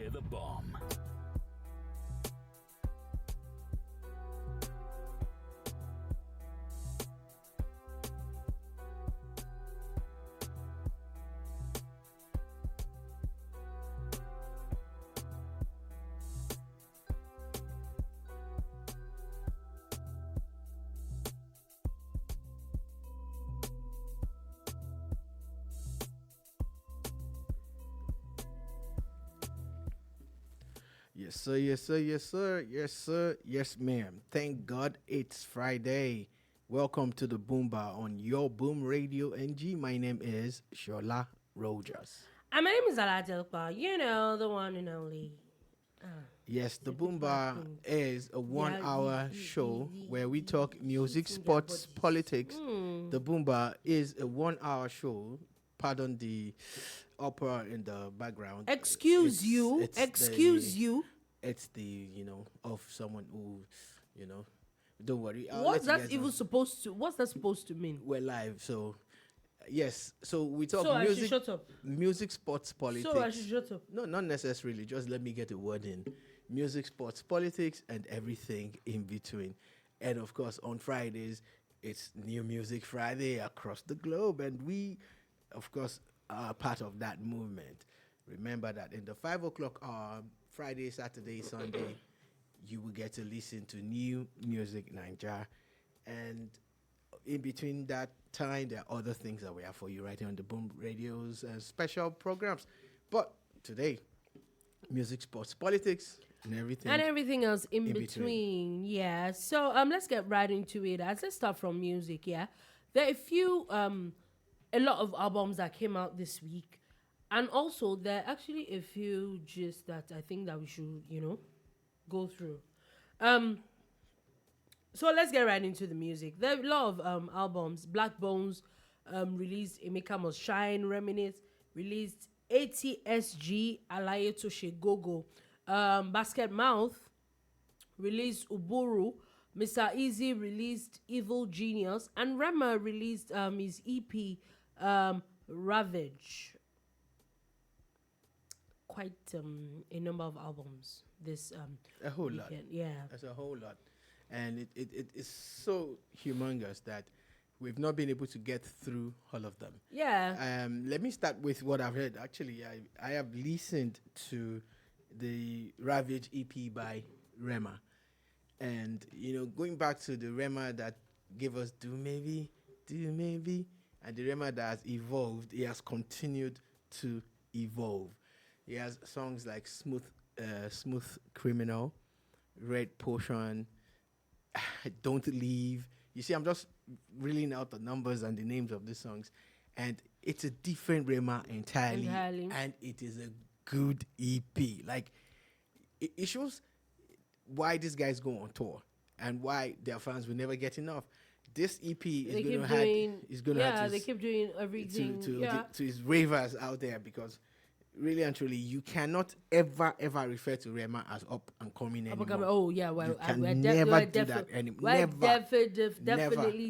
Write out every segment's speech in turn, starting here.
Hear the bomb. Yes, sir, yes, sir, yes, sir, yes, sir, yes, ma'am. Thank God it's Friday. Welcome to the Boombar on your Boom Radio NG. My name is Sola Rogers. And my name is Aladelpa, the one and only. Yes, the the big Boombar bad thing. is a 1 hour show where we talk music, shooting their sports, bodies. politics. The Boombar is a 1 hour show. Pardon the opera in the background. Excuse you. It's the, of someone who, don't worry. What's that supposed to mean? We're live, so yes. So we talk So I should music, shut up. music, sports, politics. So I should shut up. No, not necessarily. Just let me get a word in. Music, sports, politics, and everything in between. And of course, on Fridays, it's New Music Friday across the globe, and we, of course, are part of that movement. Remember that in the 5 o'clock hour, Friday, Saturday, Sunday, you will get to listen to New Music Nigeria. And in between that time, there are other things that we have for you right here on the Boom Radios and special programs. But today, music, sports, politics, and everything. And everything else in between. Yeah. So let's get right into it. Let's start from music, yeah. There are a lot of albums that came out this week. And also, there are actually a few just that I think that we should, go through. So let's get right into the music. There are a lot of albums. Black Bones released Emeka Must Shine, Reminisce, released ATSG, Alaye Toshe Gogo. Basket Mouth released Uburu. Mr. Easy released Evil Genius. And Rema released his EP, Ravage. Quite a number of albums this a whole weekend. lot. Yeah. That's a whole lot. And it is so humongous that we've not been able to get through all of them. Yeah. Let me start with what I've heard. Actually, I have listened to the Ravage EP by Rema. And, going back to the Rema that gave us Do Maybe, and the Rema that has evolved, he has continued to evolve. He has songs like Smooth Criminal, Red Potion, Don't Leave. You see, I'm just reeling out the numbers and the names of these songs. And it's a different Rema entirely. And it is a good EP. Like, it shows why these guys go on tour and why their fans will never get enough. This EP is going to have they keep doing everything to his ravers out there, because really and truly, you cannot ever refer to Rema as up and coming anymore. Oh yeah, well, you can never do that anymore.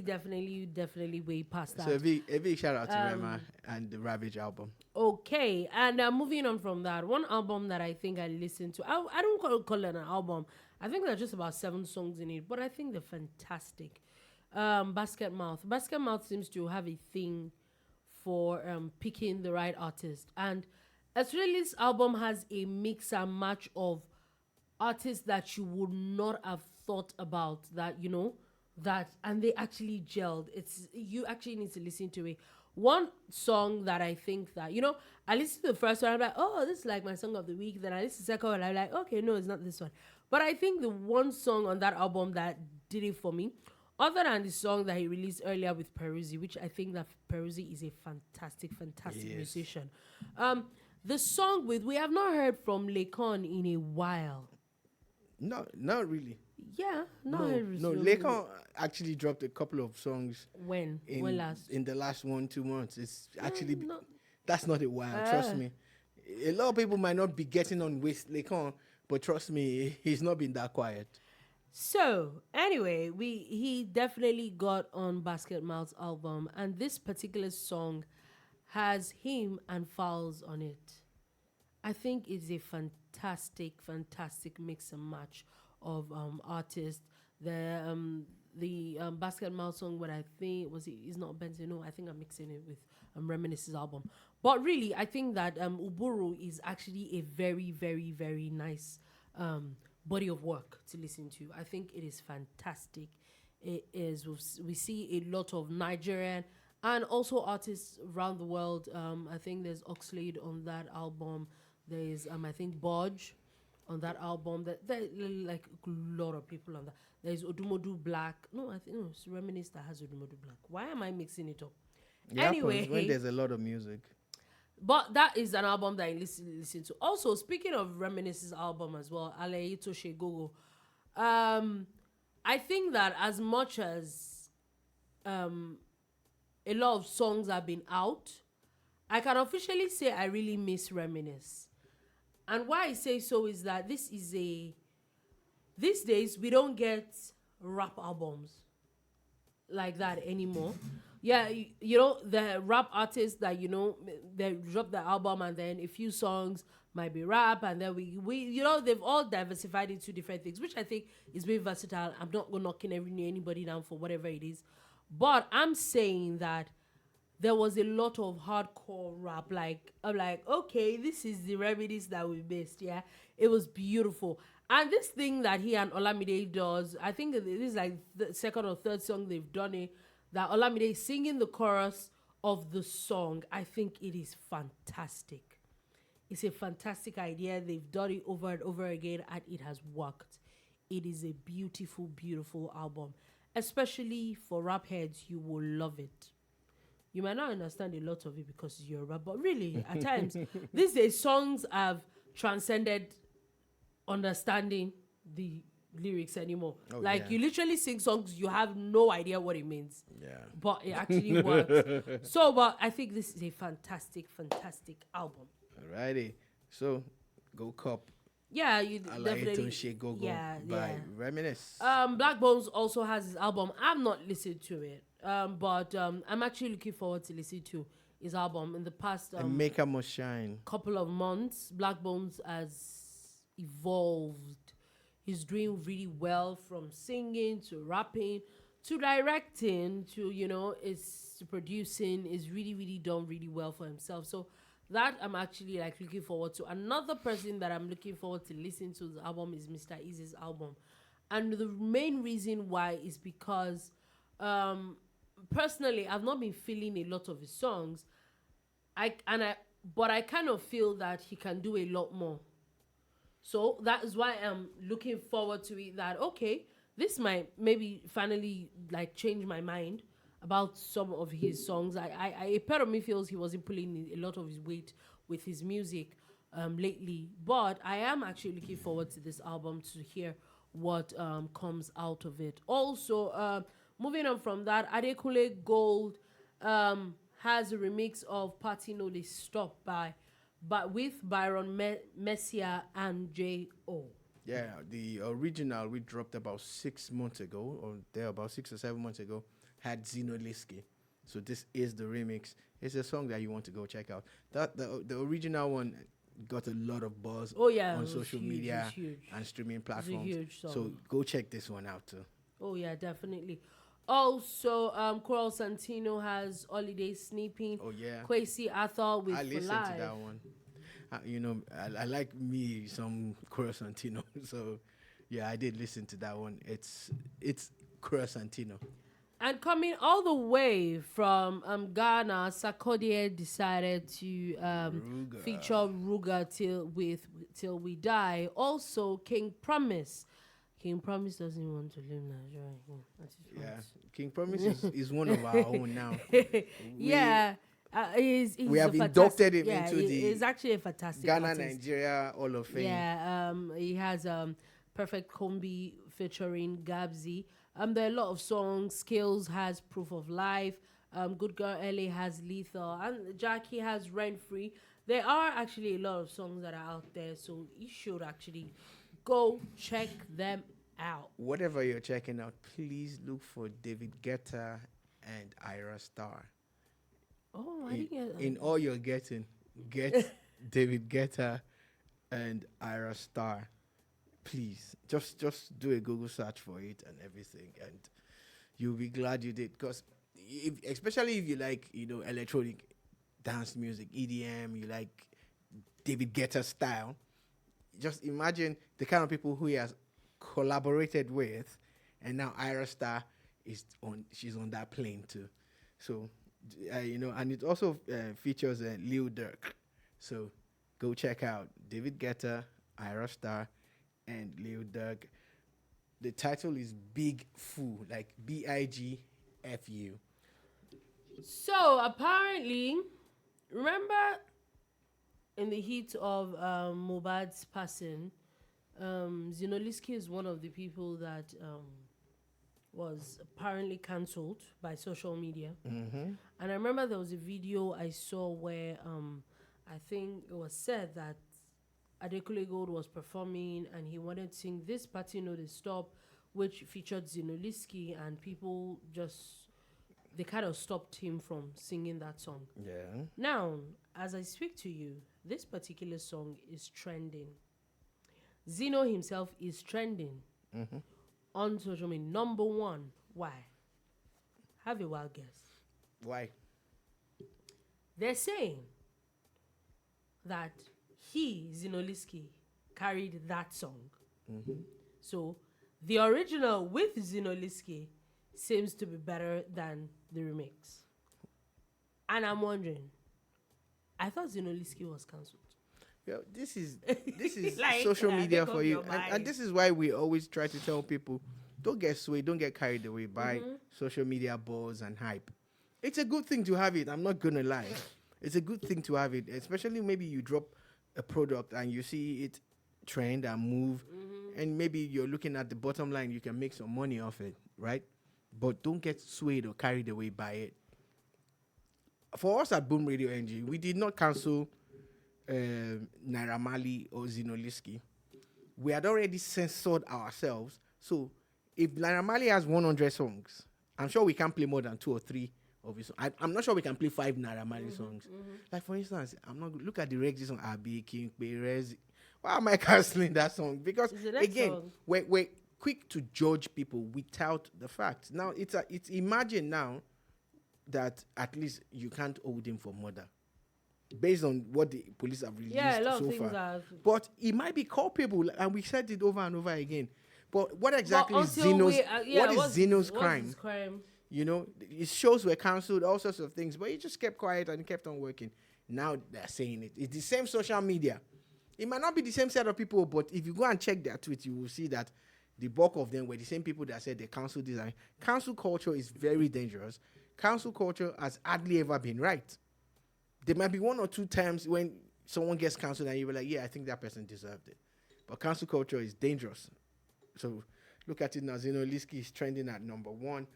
Definitely way past that. So a big shout out to Rema and the Ravage album. Okay, and moving on from that, one album that I think I listened to, I don't call it an album. I think there are just about 7 songs in it, but I think they're fantastic. Basket Mouth seems to have a thing for picking the right artist, and Australia's album has a mix and match of artists that you would not have thought about, and they actually gelled. You actually need to listen to it. One song that I think that, I listened to the first one, I'm like, oh, this is like my song of the week. Then I listened to the second one, I'm like, okay, no, it's not this one. But I think the one song on that album that did it for me, other than the song that he released earlier with Peruzzi, which I think that Peruzzi is a fantastic musician. The song we have not heard from Lekon in a while. No, not really. Yeah, no. Lekon actually dropped a couple of songs. When last? In the last 1-2 months. It's actually that's not a while. Trust me. A lot of people might not be getting on with Lekon, but trust me, he's not been that quiet. So anyway, he definitely got on Basket Mouth's album, and this particular song has him and Fowls on it. I think it's a fantastic mix and match of artists. The Basket Mouth song, what I think was it's not Benson. No, I think I'm mixing it with Reminisce's album. But really, I think that Uburu is actually a very nice body of work to listen to. I think it is fantastic. It is. We see a lot of Nigerian and also artists around the world. I think there's Oxlade on that album. There's I think Bodge on that album. There like a lot of people on that. There's Odumodu Black. No, I think it's Reminisce that has Odumodu Black. Why am I mixing it up? It happens when there's a lot of music. But that is an album that I listen to. Also, speaking of Reminisce's album as well, Aleito Shegogo, I think that as much as a lot of songs have been out, I can officially say I really miss Reminisce. And why I say so is that these days we don't get rap albums like that anymore. Yeah, you know, the rap artists that, you know, they drop the album and then a few songs might be rap, and then we you know, they've all diversified into different things, which I think is very versatile. I'm not knocking anybody down for whatever it is. But I'm saying that there was a lot of hardcore rap. Like, I'm like, okay, this is the remedies that we missed, yeah? It was beautiful. And this thing that he and Olamide does, I think this is like the second or third song they've done it, that Olamide is singing the chorus of the song. I think it is fantastic. It's a fantastic idea. They've done it over and over again, and it has worked. It is a beautiful album. Especially for rap heads, you will love it. You might not understand a lot of it because you're a rap, but really, at times, these days, songs have transcended understanding the lyrics anymore. You literally sing songs, you have no idea what it means. Yeah. But it actually works. So, but I think this is a fantastic album. Alrighty. So, go cop. Yeah, you definitely. By Reminisce. Black Bones also has his album. I've not listened to it. But I'm actually looking forward to listen to his album. In the past Maker Must Shine couple of months, Black Bones has evolved. He's doing really well, from singing to rapping to directing to, you know, is producing. Is really done really well for himself. So that I'm actually like looking forward to. Another person that I'm looking forward to listening to the album is Mr. Easy's album. And the main reason why is because personally I've not been feeling a lot of his songs. But I kind of feel that he can do a lot more. So that is why I'm looking forward to it, that okay, this might maybe finally like change my mind about some of his songs. A part of me feels he wasn't pulling a lot of his weight with his music lately. But I am actually looking forward to this album to hear what comes out of it. Also, moving on from that, Adekunle Gold has a remix of Party No Dey Stop but with Byron Messia and J.O. Yeah, the original we dropped about 6 months ago, or there about 6 or 7 months ago, had Zino Liski. So this is the remix. It's a song that you want to go check out. The original one got a lot of buzz on social media and streaming platforms. It's a huge song. So go check this one out too. Oh yeah, definitely. Also, Coral Santino has Holiday Sleeping. Oh yeah. Kwesi Arthur with I listened Live. to that one. You know, I like me some Coral Santino. So yeah, I did listen to that one. It's Coral Santino. And coming all the way from Ghana, Sarkodie decided to feature Ruga till we die. Also, King Promise. King Promise doesn't want to leave Nigeria. King Promise is one of our own now. He's we have inducted him into the. He's actually a fantastic Ghana artist. Nigeria Hall of Fame. Yeah, he has Perfect Combi featuring Gabsy. There are a lot of songs. Skills has Proof of Life. Good Girl LA has Lethal, and Jackie has Rent Free. There are actually a lot of songs that are out there, so you should actually go check them out. Whatever you're checking out, please look for David Guetta and Ira Star. Oh, I didn't get that. In all you're getting, get David Guetta and Ira Star. Please, just do a Google search for it and everything, and you'll be glad you did. Because especially if you like, electronic dance music, EDM, you like David Guetta style. Just imagine the kind of people who he has collaborated with, and now Ira Star she's on that plane too. So, and it also features Lil Durk. So, go check out David Guetta, Ira Star, and Lil Durk. The title is Big Fu, like BIGFU. So apparently, remember in the heat of Mohbad's passing, Zinoliski is one of the people that was apparently cancelled by social media. Mm-hmm. And I remember there was a video I saw where I think it was said that Adekunle Gold was performing and he wanted to sing This Party No Dey Stop, which featured Zinoliski, and people they kind of stopped him from singing that song. Yeah. Now, as I speak to you, this particular song is trending. Zino himself is trending on social media. Number one. Why? Have a wild guess. Why? They're saying that Zinoliski, carried that song. So the original with Zinoliski seems to be better than the remix. And I'm wondering, I thought Zinoliski was cancelled. Yeah, this is Like, social media make for up you, your and mind. this is why we always try to tell people, don't get swayed, don't get carried away by social media buzz and hype. It's a good thing to have it. I'm not gonna lie, it's a good thing to have it, especially maybe you drop a product and you see it trend and move, and maybe you're looking at the bottom line, you can make some money off it, right? But don't get swayed or carried away by it. For us at Boom Radio NG, we did not cancel Naira Marley or Zinoliski. We had already censored ourselves. So if Naira Marley has 100 songs, I'm sure we can play more than 2 or 3 of his songs. I'm not sure we can play 5 Naira Marley songs. Like, for instance, look at the Reggie song, Abi, King, Perez. Why am I canceling that song? Because, again, song? we're quick to judge people without the facts. Now, it's imagine now that at least you can't hold him for murder, based on what the police have released Yeah, a lot so of things far. are. But he might be culpable, and we said it over and over again. But what exactly is until Zeno's? what is Zeno's crime? What's his crime? His shows were cancelled, all sorts of things, but he just kept quiet and kept on working. Now they're saying it. It's the same social media. It might not be the same set of people, but if you go and check their tweets, you will see that the bulk of them were the same people that said they cancelled this. Cancel culture is very dangerous. Cancel culture has hardly ever been right. There might be 1 or 2 times when someone gets cancelled and you were like, yeah, I think that person deserved it. But cancel culture is dangerous. So look at it now. Zinoliski is trending at number 1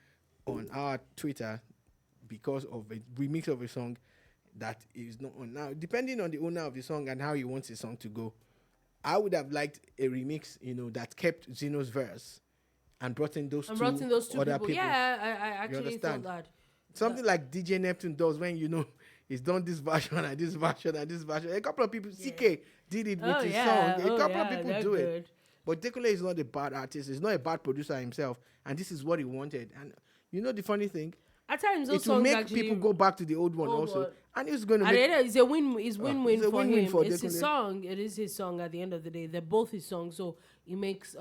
on our Twitter because of a remix of a song that is not on. Now, depending on the owner of the song and how he wants the song to go, I would have liked a remix, that kept Zeno's verse and brought in those two other people. Yeah, I actually thought understand? that. Something like DJ Neptune does when, he's done this version and this version and this version. A couple of people, CK did it with his song. A couple of people do it. But Dekule is not a bad artist. He's not a bad producer himself. And this is what he wanted. And the funny thing? At times, those it will songs make actually people go back to the old one also. And it's going to make... It's a win-win it's a for win-win him. for It's Dekule. his song. It is his song at the end of the day. They're both his songs. So it makes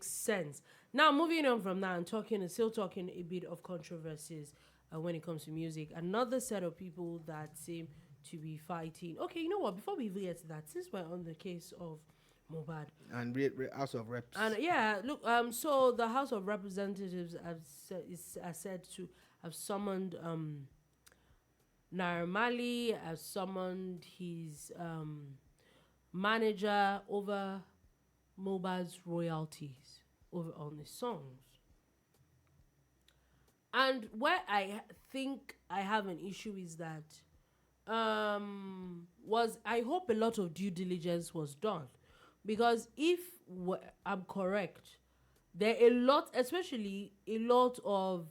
sense. Now, moving on from that and still talking a bit of controversies when it comes to music. Another set of people that seem to be fighting. Okay, you know what? Before we even get to that, since we're on the case of Mohbad and House of Reps, and look, so the House of Representatives is said to have summoned Naira Marley, have summoned his manager over Mohbad's royalties over on his songs. And where I think I have an issue is that I hope a lot of due diligence was done. Because if I'm correct, there are especially a lot of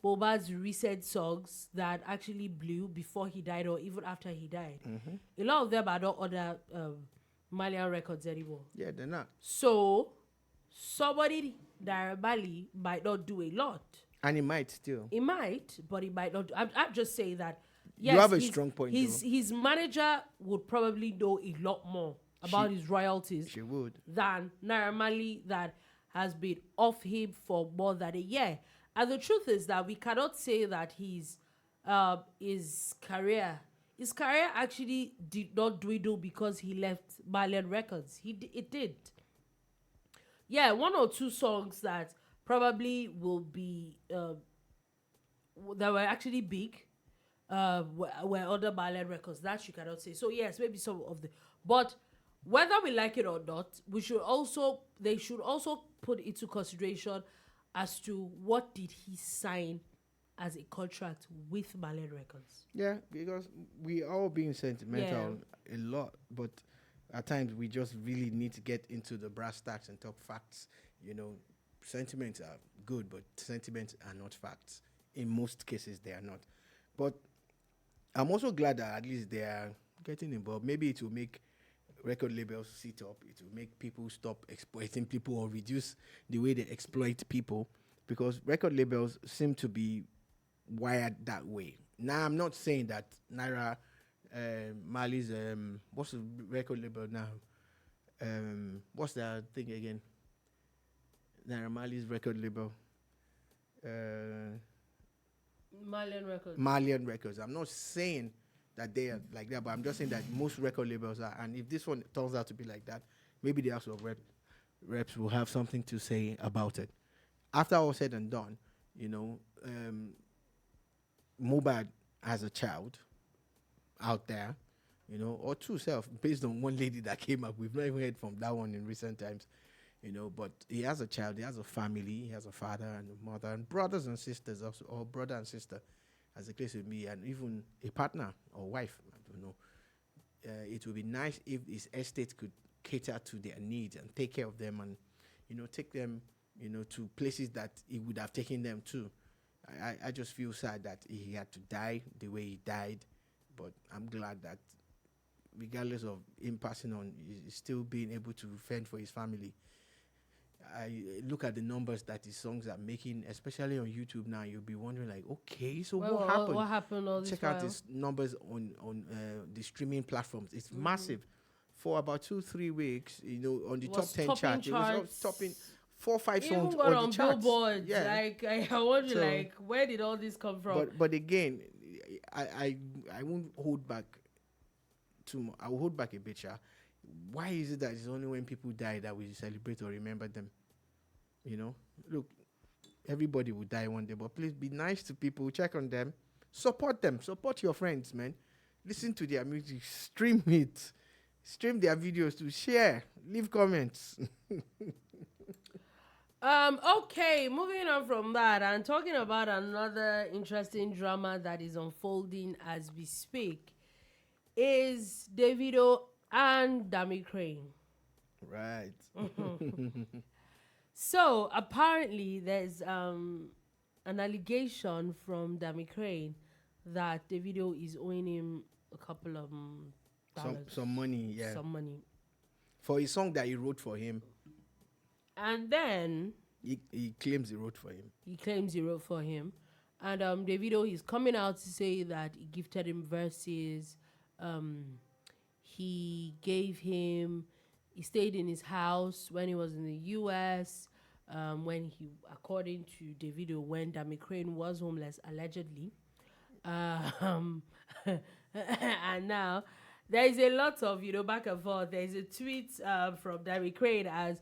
Mohbad's recent songs that actually blew before he died or even after he died. A lot of them are not other Malian records anymore. Yeah, they're not. So somebody Naira Marley might not do a lot. And it might still. It might, but it might not. I'm just saying that. Yes, You have a strong point, His manager would probably know a lot more about his royalties She would. than Naira Marley that has been off him for more than a year. And the truth is that we cannot say that his career actually did not dwindle because he left Malian Records. It did. Yeah, one or two songs that probably will be that were actually big were other Malian records. That you cannot say. So yes, maybe some of the, but whether we like it or not, they should also put into consideration as to what did he sign as a contract with Malian Records. Yeah, because we all being sentimental a lot, but at times we just really need to get into the brass tacks and talk facts. You know, sentiments are good, but sentiments are not facts. In most cases, they are not. But I'm also glad that at least they are getting involved. Maybe it will make record labels sit up. It will make people stop exploiting people or reduce the way they exploit people, because record labels seem to be wired that way. Now, I'm not saying that Naira Marley's what's the record label now? What's that thing again? Naira Marley's record label. Malian Records. Malian Records. I'm not saying that they are like that, but I'm just saying that most record labels are. And if this one turns out to be like that, maybe the House of Reps will have something to say about it. After all said and done, you know, Mohbad has a child out there, you know, or two self, based on one lady that came up. We've not even heard from that one in recent times, you know, but he has a child, he has a family, he has a father and a mother and brothers and sisters also, or brother and sister, as the case with me, and even a partner or wife, I don't know. It would be nice if his estate could cater to their needs and take care of them and, you know, take them, you know, to places that he would have taken them to. I just feel sad that he had to die the way he died, but I'm glad that regardless of him passing on, he's still being able to fend for his family. I look at the numbers that his songs are making, especially on YouTube now. You'll be wondering, like, okay, so what happened? What happened all this Check while? out his numbers on the streaming platforms. It's massive. For about 2-3 weeks, you know, on the top 10 chart, it was topping 4-5 songs got on the charts. Billboard. Yeah. Like I wonder, so, like, where did all this come from? But again, I won't hold back too much. I will hold back a bit, Sha. Why is it that it's only when people die that we celebrate or remember them? You know, look, everybody will die one day, but please be nice to people, check on them, support your friends, man. Listen to their music, stream it, stream their videos to share, leave comments. Okay, moving on from that and talking about another interesting drama that is unfolding as we speak is Davido and Dami Crane. Right. So apparently there's an allegation from Dami Crane that Davido is owing him a couple of dollars. Some money, yeah. Some money. For a song that he wrote for him. And then he claims he wrote for him. He claims he wrote for him. And Davido is coming out to say that he gifted him verses. He stayed in his house when he was in the US. According to Davido, when Dami Crane was homeless, allegedly. And now there is a lot of, back and forth. There is a tweet from Dami Crane as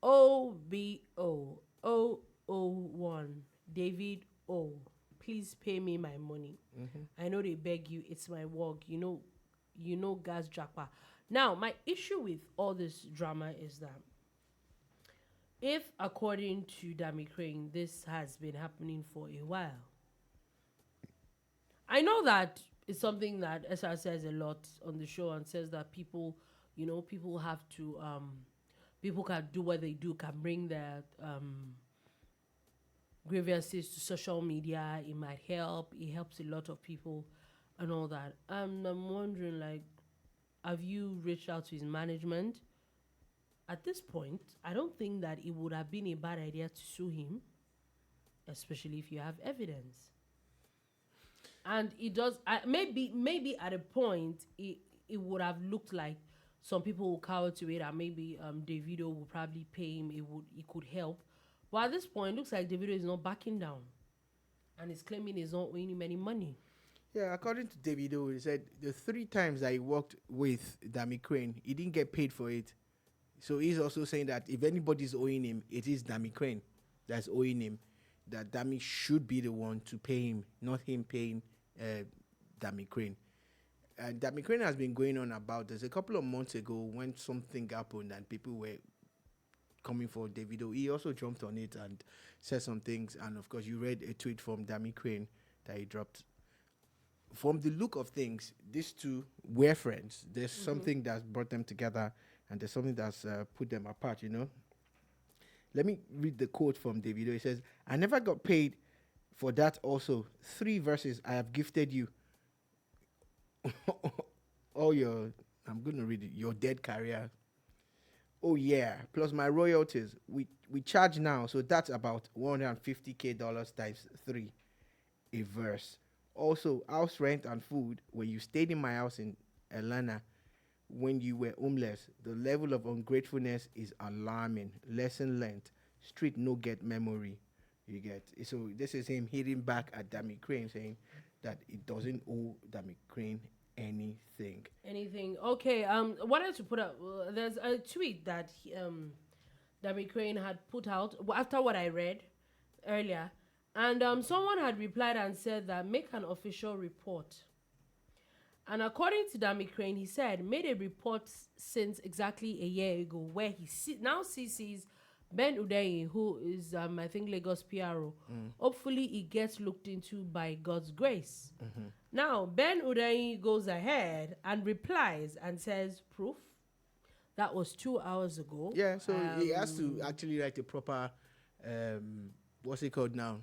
OBO001 David O. Please pay me my money. I know they beg you. It's my work. You know, gas jackpot. Now, my issue with all this drama is that if, according to Dami Crane, this has been happening for a while, I know that it's something that SR says a lot on the show and says that people have to, people can do what they do, can bring their grievances to social media. It might help. It helps a lot of people and all that. I'm wondering, like, have you reached out to his management? At this point, I don't think that it would have been a bad idea to sue him, especially if you have evidence. And it does, maybe at a point, it would have looked like some people will cower to it, and maybe Davido would probably pay him, it could help. But at this point, it looks like Davido is not backing down. And he's claiming he's not owing him any money. Yeah, according to Davido, he said the 3 times that he worked with Dami Crane, he didn't get paid for it. So he's also saying that if anybody's owing him, it is Dami Crane that's owing him. That Dami should be the one to pay him, not him paying Dami Crane. And Dami Crane has been going on about this. A couple of months ago, when something happened and people were coming for Davido, he also jumped on it and said some things. And of course, you read a tweet from Dami Crane that he dropped. From the look of things, these two were friends. There's something that's brought them together, and there's something that's put them apart, you know. Let me read the quote from Davido. He says, "I never got paid for that also. 3 verses I have gifted you. All your," I'm going to read it, "your dead career. Oh yeah, plus my royalties. We charge now, so that's about $150K times 3 a verse. Also, house rent and food. When you stayed in my house in Atlanta, when you were homeless, the level of ungratefulness is alarming. Lesson learned. Street no get memory. You get." So this is him hitting back at Dami Crane, saying that it doesn't owe Dami Crane anything. Okay. Wanted to put up. There's a tweet that Dami Crane had put out after what I read earlier. And someone had replied and said that make an official report. And according to Dami Crane, he said, made a report since exactly a year ago where he now sees Ben Udeyi, who is, I think, Lagos PRO. Hopefully, it gets looked into by God's grace. Now, Ben Udeyi goes ahead and replies and says, proof? That was 2 hours ago. Yeah, so he has to actually write a proper, what's it called now?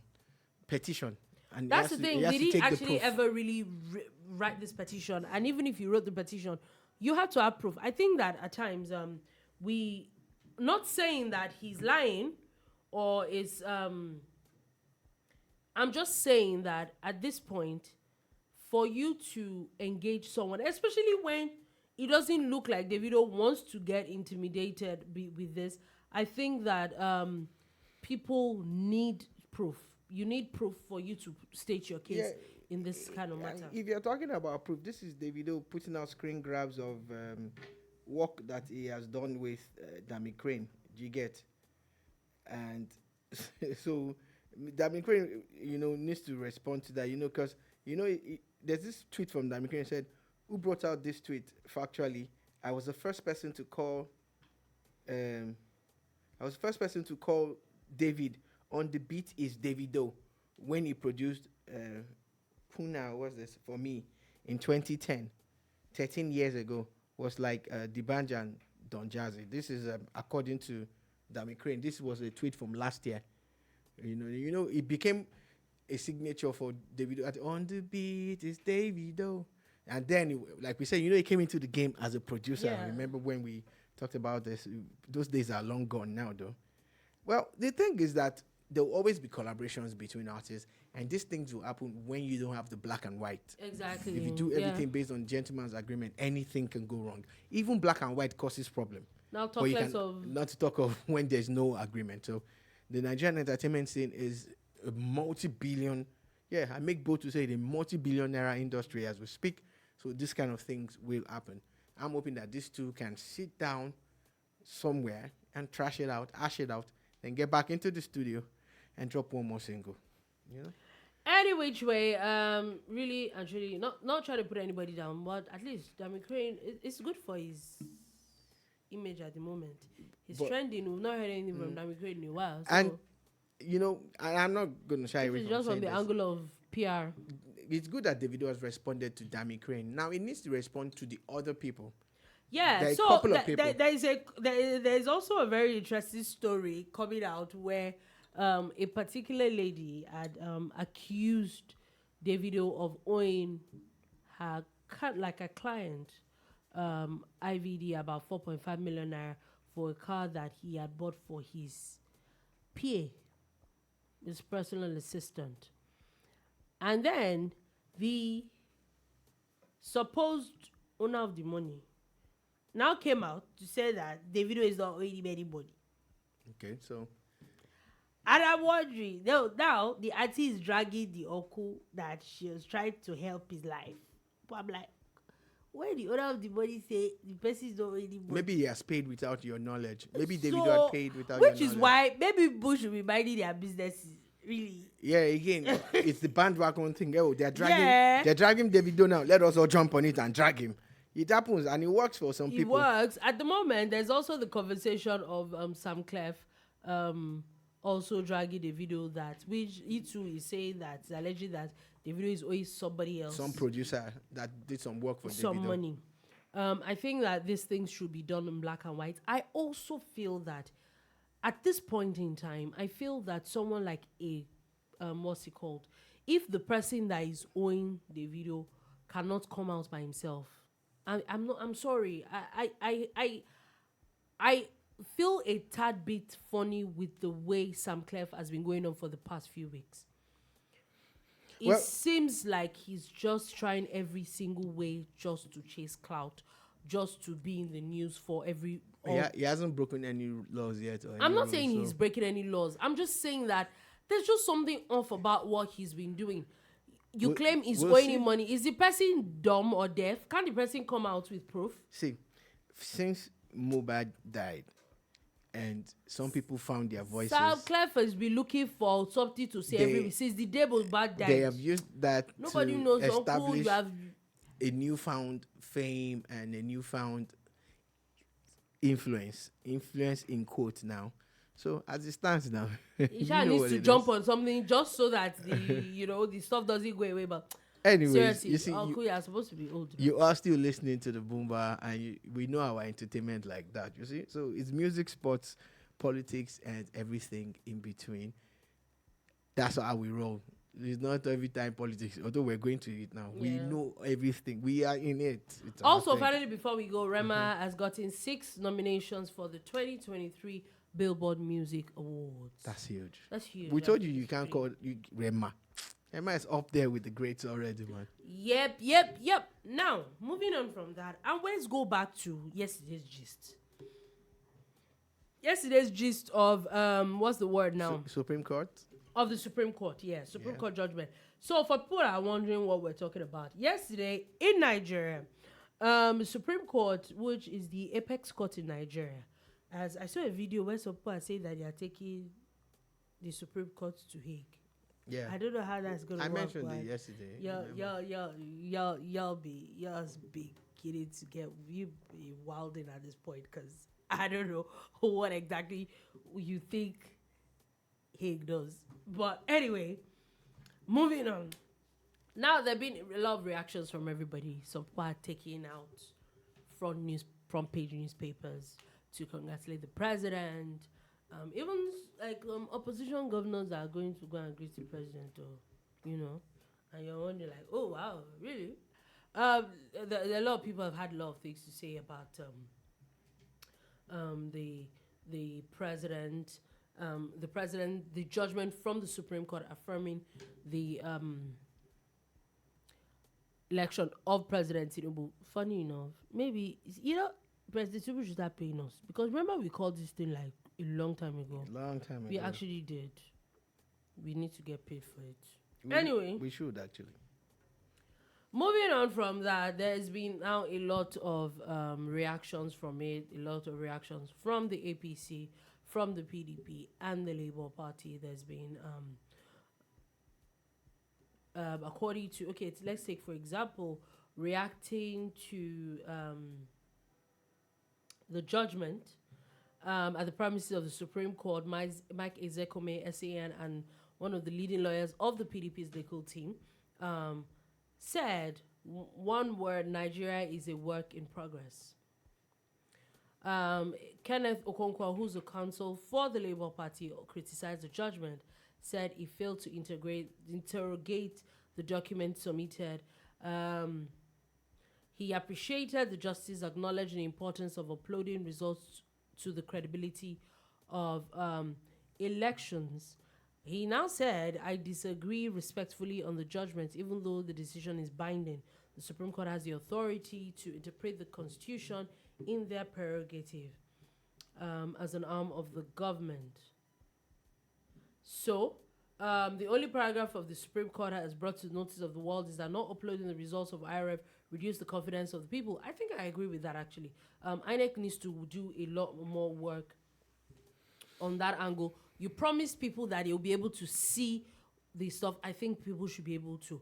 Petition. And that's the thing. Did he actually ever really write this petition? And even if you wrote the petition, you have to have proof. I think that at times not saying that he's lying or is I'm just saying that at this point, for you to engage someone, especially when it doesn't look like Davido wants to get intimidated with this, I think that people need proof. You need proof for you to state your case in this kind of matter. If you're talking about proof, this is Davido putting out screen grabs of work that he has done with Dami Crane. Do you get? And so Dami Crane, needs to respond to that, because, there's this tweet from Dami Crane said, who brought out this tweet? Factually, I was the first person to call David on the beat is Davido when he produced Puna, what's this, for me in 2010, 13 years ago, was like D'banj and Don Jazzy. This is according to Dami Crane. This was a tweet from last year. It became a signature for Davido. On the beat is Davido. And then, like we said, he came into the game as a producer. Yeah. Remember when we talked about this? Those days are long gone now, though. Well, the thing is that there will always be collaborations between artists, and these things will happen when you don't have the black and white. Exactly. If you do everything based on gentleman's agreement, anything can go wrong. Even black and white causes problem. Not to talk of when there's no agreement. So the Nigerian entertainment scene is a multi-billion, I make bold to say the multi-billion naira industry as we speak. So this kind of things will happen. I'm hoping that these two can sit down somewhere and ash it out, then get back into the studio and drop one more single. Any which way, really and truly, not trying to put anybody down, but at least Dami Crane, it's good for his image at the moment. He's trending. We've not heard anything from Dami Crane in a while. So and I'm not going to shy away from just from the angle of PR. It's good that Davido has responded to Dami Crane. Now it needs to respond to the other people. Yeah, there so there is also a very interesting story coming out where a particular lady had accused Davido of owing her a client IVD about 4.5 million naira for a car that he had bought for his PA, his personal assistant. And then the supposed owner of the money now came out to say that Davido is not owing him anybody. Okay, so. And I'm wondering, now the auntie is dragging the uncle that she was trying to help his life. But I'm like, when the owner of the money say the person is not owing anybody. Maybe he has paid without your knowledge. Maybe So, Davido had paid without your knowledge. which is why maybe Bush should be minding their businesses. Really. Yeah, again, it's the bandwagon thing. Oh, they're Yeah. dragging Davido now. Let us all jump on it and drag him. It happens and it works for some It people. works. At the moment, there's also the conversation of Sam Clef also dragging the video that, which he too is saying that, alleging that the video is owing somebody else. Some producer that did some work for some Davido. money. I think that these things should be done in black and white. I also feel that at this point in time, I feel that someone like what's it called? If the person that is owing the video cannot come out by himself, I'm sorry. I feel a tad bit funny with the way Sam Clef has been going on for the past few weeks. It seems like he's just trying every single way just to chase clout, just to be in the news for every. He hasn't broken any laws yet. I'm not saying he's breaking any laws. I'm just saying that there's just something off about what he's been doing. You claim he's owing him money. Is the person dumb or deaf? Can the person come out with proof? See, since Mohbad died, and some people found their voices. Sam Clef has been looking for something to say since the day Mohbad died. They have used that Nobody to knows establish you have a newfound fame and a newfound influence in quotes now. So as it stands now, he needs to jump on something just so that the stuff doesn't go away. But anyways, seriously, you see, you are supposed to be old. You are still listening to the boombar, and we know our entertainment like that. You see, so it's music, sports, politics, and everything in between. That's how we roll. It's not every time politics, although we're going to it now. Yeah. We know everything. We are in it. It's also, finally, before we go, Rema has gotten 6 nominations for the 2023 Billboard Music Awards. That's huge. That's huge. We told you can't call Rema. Rema is up there with the greats already, man. Yep. Now, moving on from that, and let's go back to yesterday's gist. Yesterday's gist of, what's the word now? Supreme Court? Of the Supreme Court, yeah. Supreme Court Judgement. So, for people that are wondering what we're talking about, yesterday in Nigeria, the Supreme Court, which is the apex court in Nigeria, as I saw a video where some people are saying that they are taking the Supreme Court to Hague. Yeah. I don't know how that's going to work. I mentioned it yesterday. Y'all be getting to get you be wilding at this point, because I don't know what exactly you think Hague does. But anyway, moving on. Now there have been a lot of reactions from everybody. Some people are taking out front page newspapers to congratulate the president. Even opposition governors are going to go and greet the president, and you're wondering like, oh wow, really? A lot of people have had a lot of things to say about the president, the judgment from the Supreme Court affirming the election of President Tinubu. Funny enough, maybe President Tinubu should start paying us, because remember we called this thing like a long time ago. We actually did. We need to get paid for it. Anyway, we should actually. Moving on from that, there's been now a lot of reactions from it, a lot of reactions from the APC, from the PDP, and the Labour Party. There's been, according to, let's take, for example, reacting to the judgment at the premises of the Supreme Court. Mike Ezekome, SAN, and one of the leading lawyers of the PDP's legal team, said one word: Nigeria is a work in progress. Kenneth Okonkwo, who's the counsel for the Labour Party, criticized the judgment, said he failed to interrogate the document submitted. He appreciated the justice, acknowledged the importance of uploading results to the credibility of elections. He now said, I disagree respectfully on the judgment, even though the decision is binding. The Supreme Court has the authority to interpret the Constitution in their prerogative as an arm of the government. So, the only paragraph of the Supreme Court has brought to the notice of the world is that not uploading the results of IRF reduce the confidence of the people. I think I agree with that, actually. INEC needs to do a lot more work on that angle. You promise people that you'll be able to see the stuff. I think people should be able to.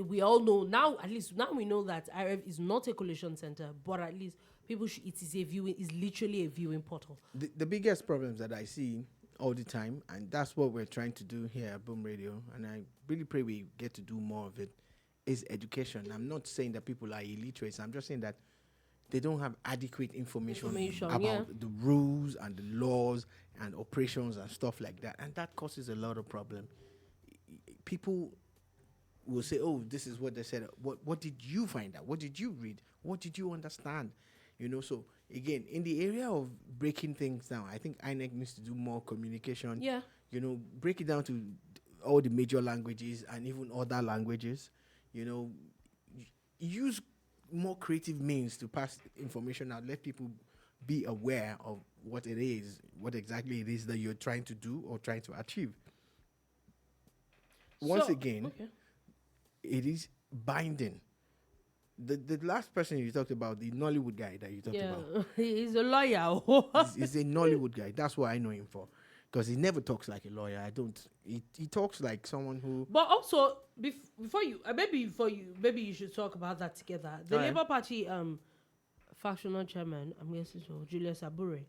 We all know now, at least now we know that IRF is not a collation center, but at least people should, it is a viewing, is literally a viewing portal. The biggest problems that I see all the time, and that's what we're trying to do here at Boom Radio, and I really pray we get to do more of it, is education. I'm not saying that people are illiterate. I'm just saying that they don't have adequate information about the rules and the laws and operations and stuff like that, and that causes a lot of problem. People will say, oh, this is what they said. What did you find out? What did you read? What did you understand? You know, so again, in the area of breaking things down, I think INEC needs to do more communication. Yeah. You know, break it down to all the major languages and even other languages. You know, use more creative means to pass information out. Let people be aware of what it is, what exactly it is that you're trying to do or trying to achieve. Once again, it is binding. The last person you talked about, the Nollywood guy that you talked about. He's a lawyer. he's a Nollywood guy. That's what I know him for. Because he never talks like a lawyer. He talks like someone who... But also, before you should talk about that together. The Labour Party factional chairman, I'm guessing so, Julius Abure,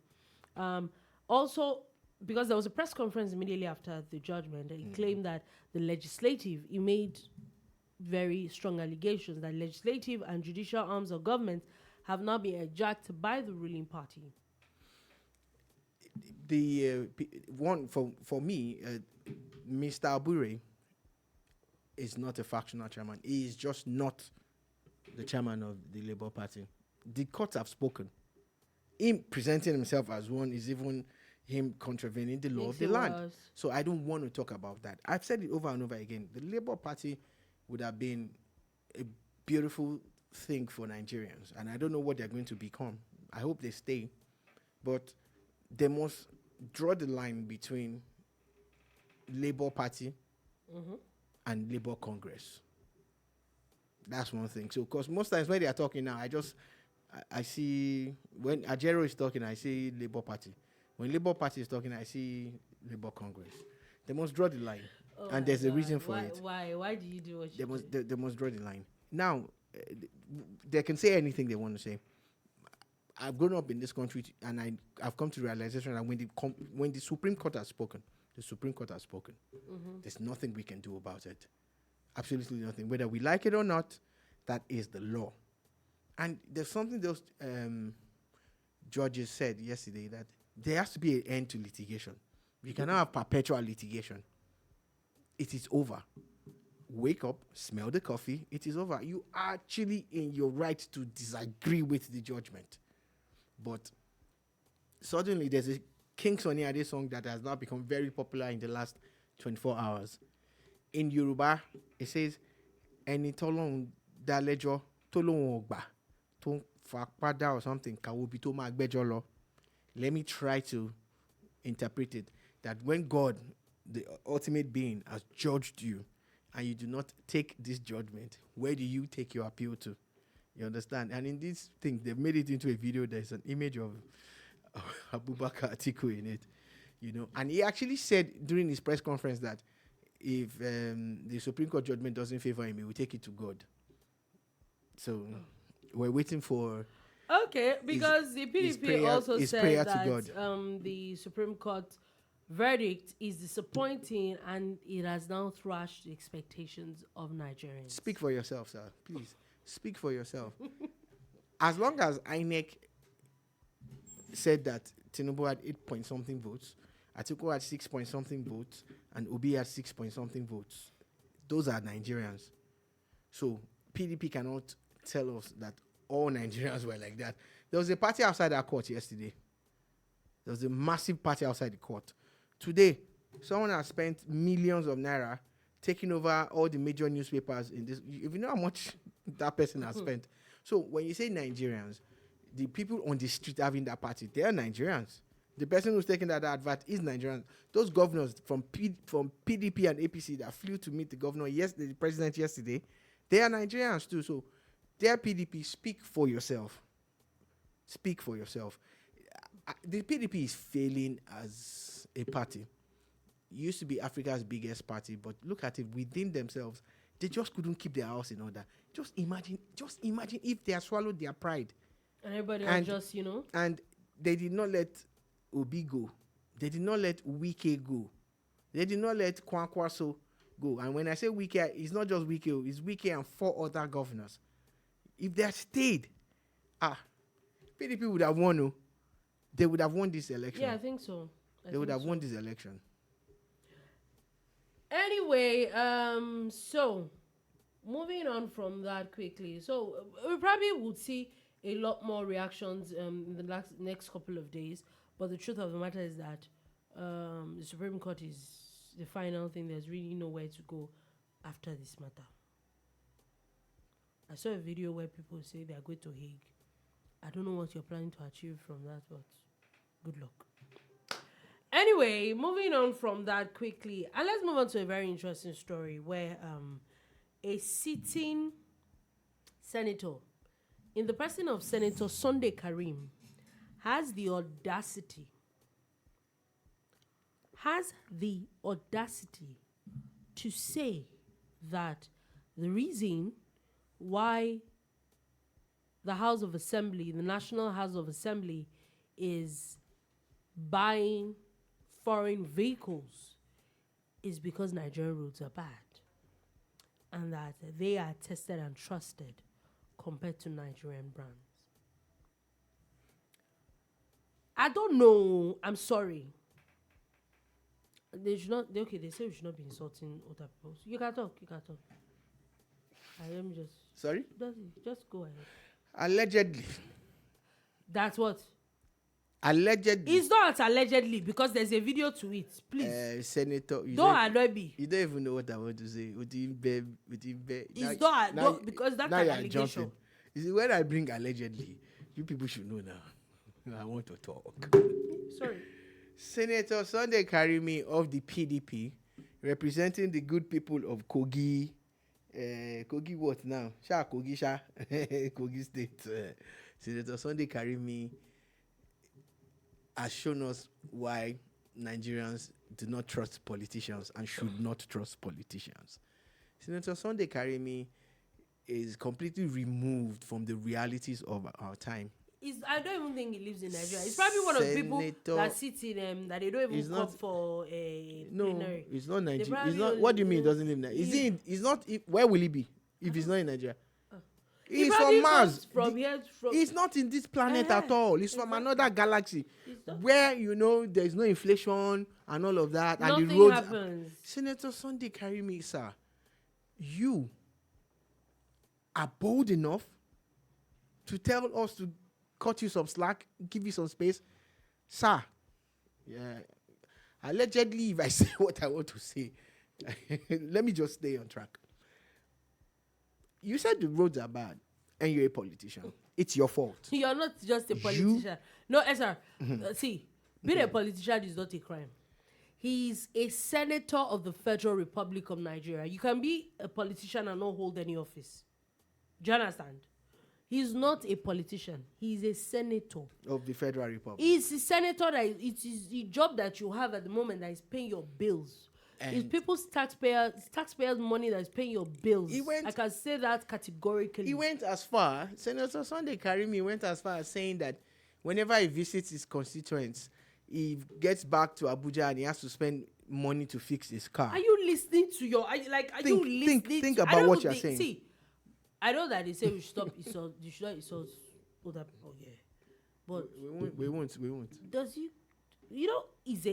also, because there was a press conference immediately after the judgment, he claimed that the legislative, he made very strong allegations that legislative and judicial arms of government have now been hijacked by the ruling party. The one for me, Mr. Abure is not a factional chairman. He is just not the chairman of the Labour Party. The courts have spoken. Him presenting himself as one is even him contravening the law of the land. So I don't want to talk about that. I've said it over and over again. The Labour Party would have been a beautiful thing for Nigerians. And I don't know what they're going to become. I hope they stay. But they must draw the line between Labour Party and Labour Congress. That's one thing. So, because most times when they are talking now, I see, when Ajero is talking, I see Labour Party. When Labour Party is talking, I see Labour Congress. They must draw the line. Oh, and there's a reason for it. Why do you do what you do? They must draw the line. Now, they can say anything they want to say. I've grown up in this country, and I've come to the realization that when the Supreme Court has spoken, the Supreme Court has spoken. There's nothing we can do about it. Absolutely nothing. Whether we like it or not, that is the law. And there's something those judges said yesterday, that there has to be an end to litigation. We cannot have perpetual litigation. It is over. Wake up, smell the coffee, it is over. You are actually in your right to disagree with the judgment. But suddenly there's a King Sunny Ade song that has now become very popular in the last 24 hours. In Yoruba, it says, Eni tolong dalejo tolong ogba to fakpada or something kawobi to ma gbejo lo. Let me try to interpret it. That when God, the ultimate being, has judged you, and you do not take this judgment, where do you take your appeal to? You understand? And in this thing, they've made it into a video. There's an image of Abubakar Atiku in it, you know. And he actually said during his press conference that if the Supreme Court judgment doesn't favor him, he will take it to God. So we're waiting for... Okay, because the PDP also said that the Supreme Court verdict is disappointing and it has now thrashed the expectations of Nigerians. Speak for yourself, sir. Please, speak for yourself. As long as INEC said that Tinubu had 8-point-something votes, Atiku had 6-point-something votes, and Obi had 6-point-something votes, those are Nigerians. So PDP cannot tell us that all Nigerians were like that. There was a party outside our court yesterday. There was a massive party outside the court. Today, someone has spent millions of naira taking over all the major newspapers in this. If you know how much that person has spent. So when you say Nigerians, the people on the street having that party, they are Nigerians. The person who's taking that advert is Nigerian. Those governors from PDP and APC that flew to meet the governor yesterday, the president yesterday, they are Nigerians too. So, dear PDP, speak for yourself. Speak for yourself. The PDP is failing as a party. It used to be Africa's biggest party, but look at it within themselves. They just couldn't keep their house in order. Just imagine if they had swallowed their pride. And everybody was just, And they did not let Obi go. They did not let Wike go. They did not let Kwankwaso go. And when I say Wike, it's not just Wike, it's Wike and 4 other governors. If they had stayed, PDP would have won. They would have won this election. Yeah, I think so. They would have won this election. Anyway, so moving on from that quickly. So we probably would see a lot more reactions in the next couple of days. But the truth of the matter is that the Supreme Court is the final thing. There's really nowhere to go after this matter. I saw a video where people say they are going to Hague. I don't know what you're planning to achieve from that, but good luck. Anyway, moving on from that quickly, and let's move on to a very interesting story where a sitting senator, in the person of Senator Sunday Karim, has the audacity to say that the reason why the House of Assembly, the National House of Assembly, is buying foreign vehicles is because Nigerian roads are bad and that they are tested and trusted compared to Nigerian brands. I don't know. I'm sorry. They say we should not be insulting other people. So you can talk. I am just... Sorry? Just go ahead. Allegedly. That's what? Allegedly. It's not allegedly because there's a video to it. Please. Senator... Don't annoy me. You don't even know what I want to say. It's not because that's an allegation. Jumping. You see, when I bring allegedly, you people should know now. I want to talk. Sorry. Senator Sunday Karim of the PDP, representing the good people of Kogi. Kogi what now? Kogi Kogi State. Senator Sunday Karim has shown us why Nigerians do not trust politicians and should not trust politicians. Senator Sunday Karim is completely removed from the realities of our time. I don't even think he lives in Nigeria. He's probably one of the people that sits in that they don't even come for a plenary. It's not Nigeria. It's not. What do you mean? He doesn't live in Nigeria? He's not. Where will he be if he's not in Nigeria? He's from Mars. He's not in this planet at all. He's from another galaxy where there's no inflation and all of that. Nothing and the roads happens. Senator Sunday Karim, sir, you are bold enough to tell us to cut you some slack, give you some space, sir. Yeah, allegedly, if I say what I want to say, let me just stay on track. You said the roads are bad, and you're a politician. It's your fault. You're not just a politician. No, sir. See, being a politician is not a crime. He's a senator of the Federal Republic of Nigeria. You can be a politician and not hold any office. Do you understand? He's not a politician. He's a senator of the Federal Republic. He's a senator that it is the job that you have at the moment that is paying your bills. And it's people's taxpayers' money that is paying your bills. I can say that categorically. He went as far, Senator Sunday Karim went as far as saying that whenever he visits his constituents, he gets back to Abuja and he has to spend money to fix his car. Are you listening to your... Think about what you're saying. See, I know that they say we should stop insult. You should not insult other people. Yeah, but we won't. Does he?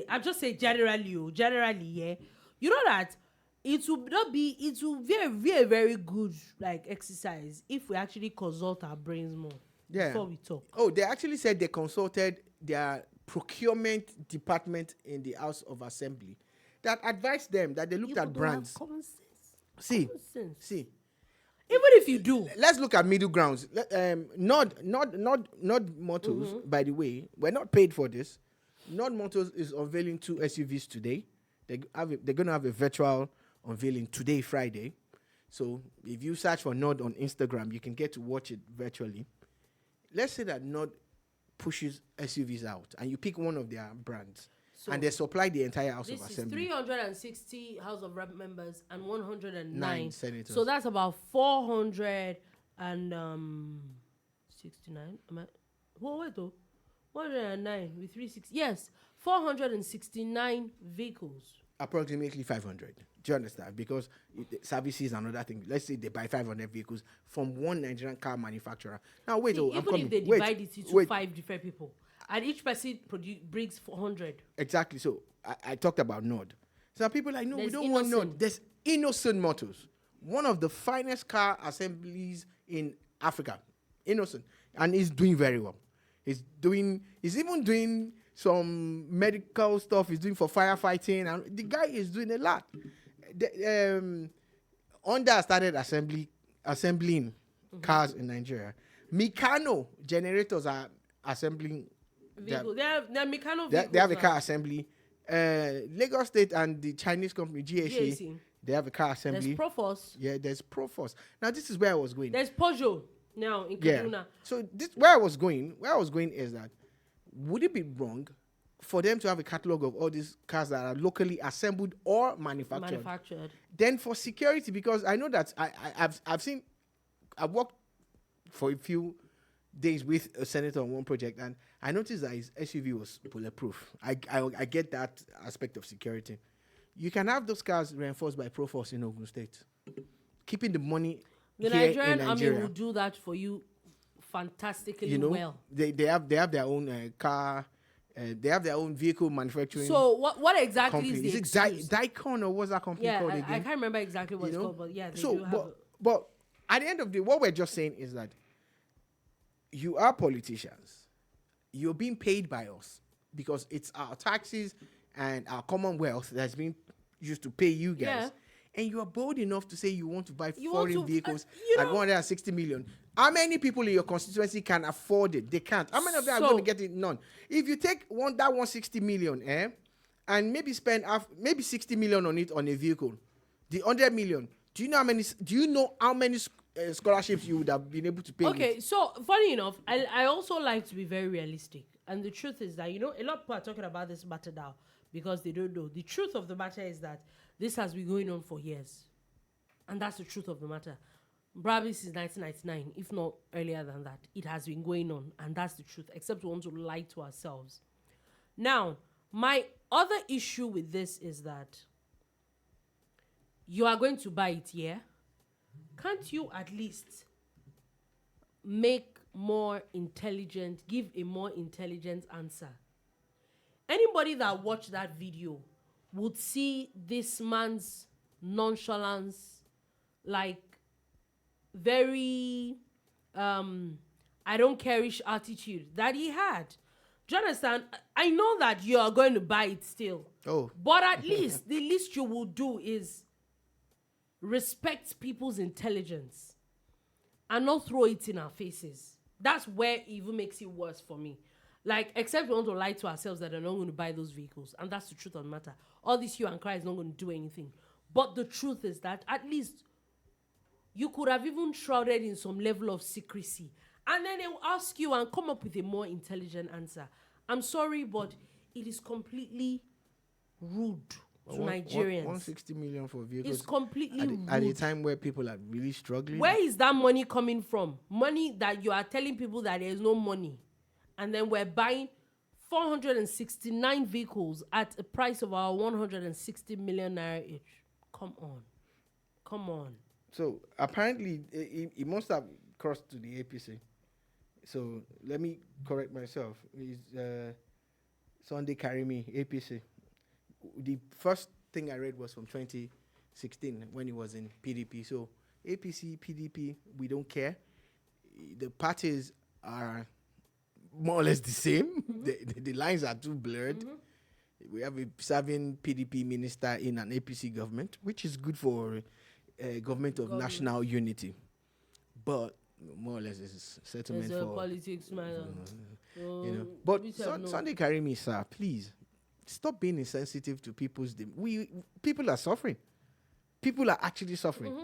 I'm just saying generally, yeah. You know that it will not be. It will be a very, very good like exercise if we actually consult our brains more before we talk. Oh, they actually said they consulted their procurement department in the House of Assembly that advised them that they looked at brands. Common sense. See, Common sense. see. Even if you do, Let's look at middle grounds. Not Motors, by the way, we're not paid for this. Not Motors is unveiling 2 SUVs today. They're going to have a virtual unveiling today, Friday. So if you search for Nod on Instagram, you can get to watch it virtually. Let's say that Nod pushes SUVs out, and you pick one of their brands, and they supply the entire House of Assembly. This is 360 House of Rep members and 109 9 senators. So that's about 469. Wait though. 109 with 360. Yes, 469 vehicles. Approximately 500. Do you understand? Because services and other things. Let's say they buy 500 vehicles from one Nigerian car manufacturer. Now wait, even if they divide it into 5 different people, and each person brings 400. Exactly. So I talked about Nod. Some people are like, no, we don't want Nod. There's Innocent Motors, one of the finest car assemblies in Africa. Innocent, and he's doing very well. He's even doing some medical stuff. He's doing for firefighting, and the guy is doing a lot. Honda started assembling cars in Nigeria. Mikano generators are assembling. They have Mikano vehicles. They have a car assembly. Lagos State and the Chinese company GAC, they have a car assembly. There's Proforce. Yeah, there's Proforce. Now this is where I was going. There's Peugeot now in Kaduna. Yeah. So where I was going is that would it be wrong for them to have a catalog of all these cars that are locally assembled or manufactured? Then for security, because I know that I've worked for a few days with a senator on one project, and I noticed that his SUV was bulletproof. I get that aspect of security. You can have those cars reinforced by Proforce in Ogun State, keeping the money. The Nigerian army will do that for you fantastically well. They have their own car. They have their own vehicle manufacturing. So what exactly company. is the excuse? Dicon, or what's that company called again? I can't remember exactly what it's called, but yeah, they do have but at the end of the day, what we're just saying is that you are politicians. You're being paid by us because it's our taxes and our commonwealth that's been used to pay you guys. Yeah. And you are bold enough to say you want to buy foreign vehicles at 160 million. How many people in your constituency can afford it? They can't. How many of them are going to get it? None. If you take that 160 million, and maybe spend maybe 60 million on it on a vehicle, the 100 million. Do you know how many scholarships you would have been able to pay? Okay, so funny enough, I also like to be very realistic, and the truth is that a lot of people are talking about this matter now because they don't know. The truth of the matter is that this has been going on for years, and that's the truth of the matter. Probably since 1999, if not earlier than that, it has been going on, and that's the truth, except we want to lie to ourselves. Now, my other issue with this is that you are going to buy it, yeah? Can't you at least make give a more intelligent answer? Anybody that watched that video would see this man's nonchalance, like very I don't care-ish attitude that he had. Do you understand? I know that you are going to buy it still. Oh. But at least the least you will do is respect people's intelligence and not throw it in our faces. That's where it even makes it worse for me. Like, except we want to lie to ourselves that they're not going to buy those vehicles. And that's the truth of the matter. All this hue and cry is not going to do anything. But the truth is that at least you could have even shrouded in some level of secrecy. And then they will ask you and come up with a more intelligent answer. I'm sorry, but it is completely rude to Nigerians. 160 million for vehicles. It's completely rude. At a time where people are really struggling. Where is that money coming from? Money that you are telling people that there is no money. And then we're buying 469 vehicles at a price of our 160 million naira each. Come on. So apparently, it must have crossed to the APC. So let me correct myself. It's Sunday Karim APC. The first thing I read was from 20 2016 when he was in PDP. So APC, PDP, we don't care. The parties are more or less the same. The lines are too blurred. We have a serving PDP minister in an APC government, which is good for a government of national unity. But more or less, it's settlement There's for politics, man. But Sunday Karim, sir, please stop being insensitive to people's. People are suffering. People are actually suffering,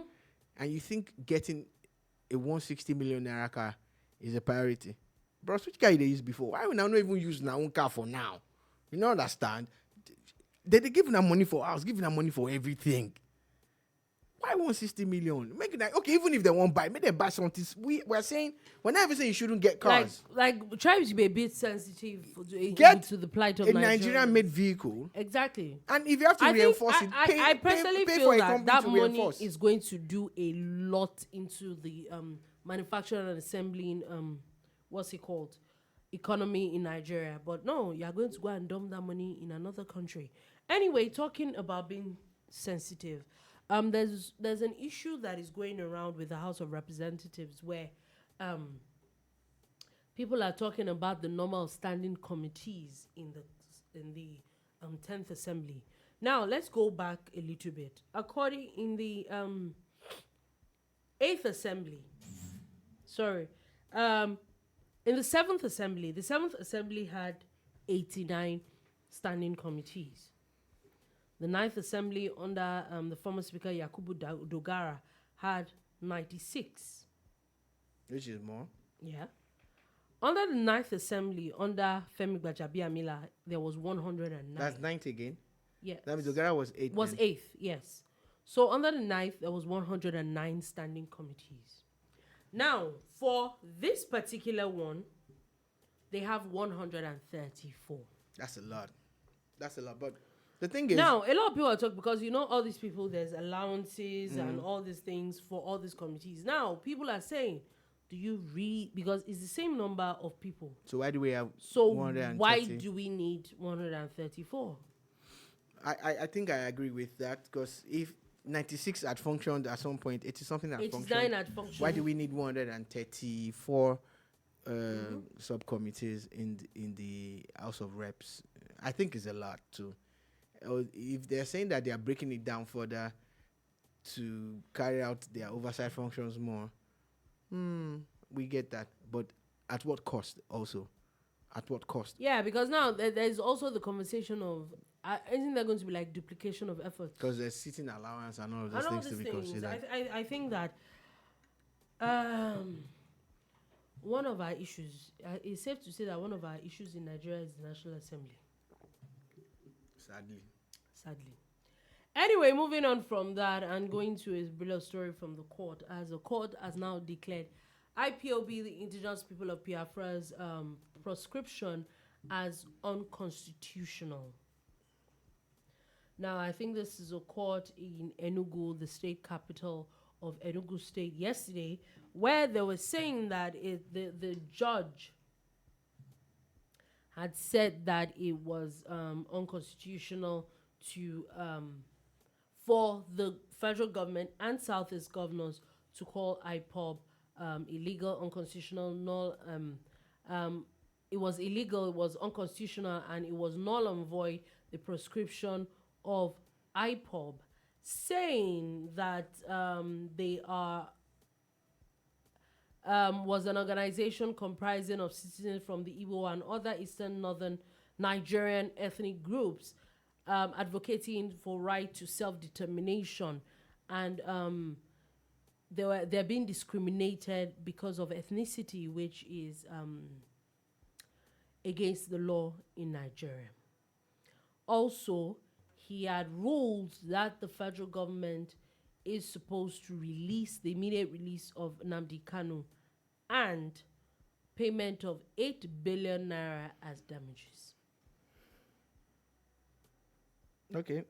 and you think getting a 160 million naira car is a priority, bro? Which car they used before? Why we now not even use our own car for now? You don't understand? They giving them money for house, giving them money for everything. Why 160 million? Make it like, okay, even if they won't buy, make them buy something. We're saying, we're never saying you shouldn't get cars. Like try to be a bit sensitive to the plight of a Nigeria. Nigerian-made vehicle. Exactly. And if you have to reinforce it, I personally pay feel for that money is going to do a lot into the manufacturing and assembling, what's it called? Economy in Nigeria. But no, you're going to go and dump that money in another country. Anyway, talking about being sensitive. There's an issue that is going around with the House of Representatives where people are talking about the normal standing committees in the 10th Assembly. Now let's go back a little bit. According in the 8th Assembly, in the 7th Assembly had 89 standing committees. The 9th Assembly under the former Speaker Yakubu Dogara had 96. Which is more. Yeah. Under the 9th Assembly under Femi Gbajabiamila, there was 109. That's 90 again? Yes. That means Dogara was 8. Was then. 8th, yes. So under the 9th, there was 109 standing committees. Now, for this particular one, they have 134. That's a lot. But the thing is, now a lot of people are talking because all these people, there's allowances and all these things for all these committees. Now people are saying, do you read, because it's the same number of people. So why do we have? So why do we need 134? I think I agree with that, because if 96 had functioned at some point, 80 something had functioned. 89 had functioned. Why do we need 134 subcommittees in the House of Reps? I think it's a lot too. If they're saying that they are breaking it down further to carry out their oversight functions more, we get that. But at what cost also? At what cost? Yeah, because now there's also the conversation of, isn't there going to be like duplication of efforts? Because there's sitting allowance and all of those things to be considered. I think that one of our issues, it's safe to say that one of our issues in Nigeria is the National Assembly. Sadly. Anyway, moving on from that and going to a brilliant story from the court, as the court has now declared IPOB, the Indigenous People of Biafra's proscription, as unconstitutional. Now, I think this is a court in Enugu, the state capital of Enugu State, yesterday, where they were saying that the judge had said that it was unconstitutional to for the federal government and Southeast governors to call IPOB illegal, unconstitutional, null. It was illegal, it was unconstitutional, and it was null and void, the proscription of IPOB, saying that they are was an organization comprising of citizens from the Igbo and other Eastern Northern Nigerian ethnic groups, advocating for right to self-determination, and they're being discriminated because of ethnicity, which is against the law in Nigeria. Also, he had ruled that the federal government is supposed to release the immediate release of Nnamdi Kanu and payment of 8 billion naira as damages. Okay.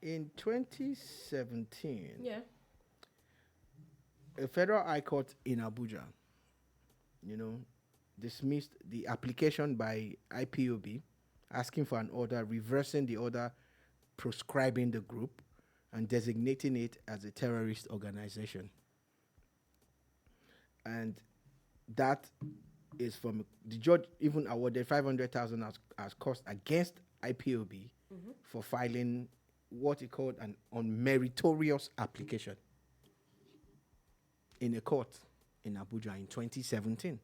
In 2017, a federal high court in Abuja, dismissed the application by IPOB asking for an order reversing the order proscribing the group and designating it as a terrorist organization. And that is from the judge even awarded 500,000 as cost against IPOB for filing what he called an unmeritorious application in a court in Abuja in 2017.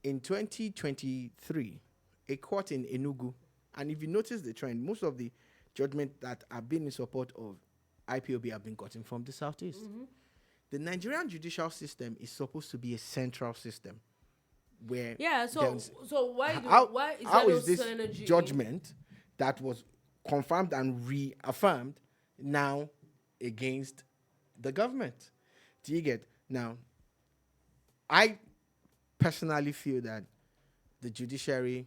In 2023, a court in Enugu, and if you notice the trend, most of the judgments that have been in support of IPOB have been gotten from the Southeast. The Nigerian judicial system is supposed to be a central system where so why is how there is no this synergy judgment that was confirmed and reaffirmed now against the government? Do you get? Now, I personally feel that the judiciary